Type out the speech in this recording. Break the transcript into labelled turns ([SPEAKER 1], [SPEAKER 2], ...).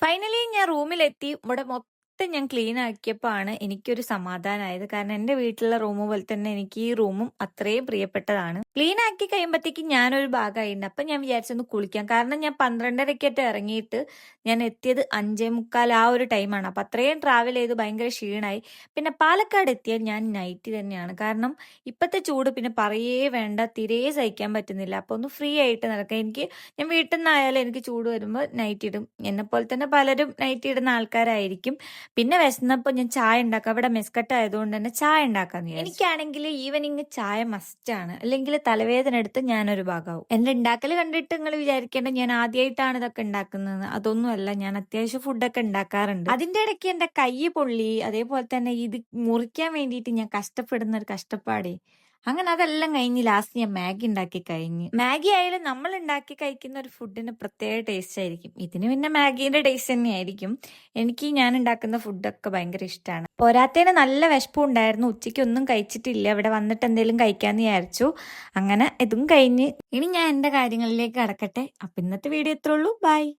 [SPEAKER 1] Finally ഞാൻ റൂമിലെത്തി. ഇവിടെ മൊത്തം ഞാൻ ക്ലീൻ ആക്കിയപ്പോഴാണ് എനിക്കൊരു സമാധാനമായത്. കാരണം എന്റെ വീട്ടിലുള്ള റൂം പോലെ തന്നെ എനിക്ക് ഈ റൂമും അത്രയും പ്രിയപ്പെട്ടതാണ്. ക്ലീൻ ആക്കി കഴിയുമ്പോഴത്തേക്കും ഞാനൊരു ഭാഗമായിട്ടുണ്ട്. അപ്പൊ ഞാൻ വിചാരിച്ചൊന്ന് കുളിക്കാം. കാരണം ഞാൻ 12:30 ഇറങ്ങിയിട്ട് ഞാൻ എത്തിയത് 5:45 ആ ഒരു ടൈമാണ്. അപ്പൊ അത്രയും ട്രാവൽ ചെയ്ത് ഭയങ്കര ക്ഷീണമായി. പിന്നെ പാലക്കാട് എത്തിയാൽ ഞാൻ നൈറ്റ് തന്നെയാണ്. കാരണം ഇപ്പത്തെ ചൂട് പിന്നെ പറയേ വേണ്ട, തീരെ സഹിക്കാൻ പറ്റുന്നില്ല. അപ്പൊ ഒന്ന് ഫ്രീ ആയിട്ട് നടക്കാം. ഞാൻ വീട്ടിൽ നിന്നായാലും എനിക്ക് ചൂട് വരുമ്പോൾ നൈറ്റ് ഇടും. എന്നെപ്പോലെ തന്നെ പലരും നൈറ്റ് ഇടുന്ന ആൾക്കാരായിരിക്കും. പിന്നെ വിശന്നപ്പോൾ ഞാൻ ചായ ഉണ്ടാക്കാം. അവിടെ മെസ്കട്ട് ആയതുകൊണ്ട് തന്നെ ചായ ഉണ്ടാക്കാന്ന് വിചാരിച്ചു. എനിക്കാണെങ്കിൽ ഈവനിങ് ചായ മസ്റ്റാണ്. അല്ലെങ്കിൽ തലവേദന എടുത്ത് ഞാനൊരു ഭാഗമാവും. എന്റെ ഉണ്ടാക്കൽ കണ്ടിട്ട് നിങ്ങൾ വിചാരിക്കേണ്ട ഞാൻ ആദ്യമായിട്ടാണ് ഇതൊക്കെ ഉണ്ടാക്കുന്നത്. അതൊന്നുമല്ല, ഞാൻ അത്യാവശ്യം ഫുഡൊക്കെ ഉണ്ടാക്കാറുണ്ട്. അതിന്റെ ഇടയ്ക്ക് എന്റെ കൈ പൊള്ളി. അതേപോലെ തന്നെ ഇത് മുറിക്കാൻ വേണ്ടിയിട്ട് ഞാൻ കഷ്ടപ്പെടുന്ന ഒരു കഷ്ടപ്പാടേ. അങ്ങനെ അതെല്ലാം കഴിഞ്ഞ് ലാസ്റ്റ് ഞാൻ മാഗി ഉണ്ടാക്കി കഴിഞ്ഞ്. മാഗി ആയാലും നമ്മൾ ഉണ്ടാക്കി കഴിക്കുന്ന ഒരു ഫുഡിന് പ്രത്യേക ടേസ്റ്റ് ആയിരിക്കും. ഇതിന് പിന്നെ മാഗീന്റെ ടേസ്റ്റ് തന്നെയായിരിക്കും. എനിക്ക് ഞാൻ ഉണ്ടാക്കുന്ന ഫുഡൊക്കെ ഭയങ്കര ഇഷ്ടമാണ്. പോരാത്തതിന് നല്ല വിശപ്പും ഉണ്ടായിരുന്നു. ഉച്ചയ്ക്ക് ഒന്നും കഴിച്ചിട്ടില്ല. ഇവിടെ വന്നിട്ട് എന്തെങ്കിലും കഴിക്കാന്ന് വിചാരിച്ചു. അങ്ങനെ ഇതും കഴിഞ്ഞ് ഇനി ഞാൻ എന്റെ കാര്യങ്ങളിലേക്ക് കടക്കട്ടെ. അപ്പൊ ഇന്നത്തെ വീഡിയോ ഇത്രേ ഉള്ളൂ. ബൈ.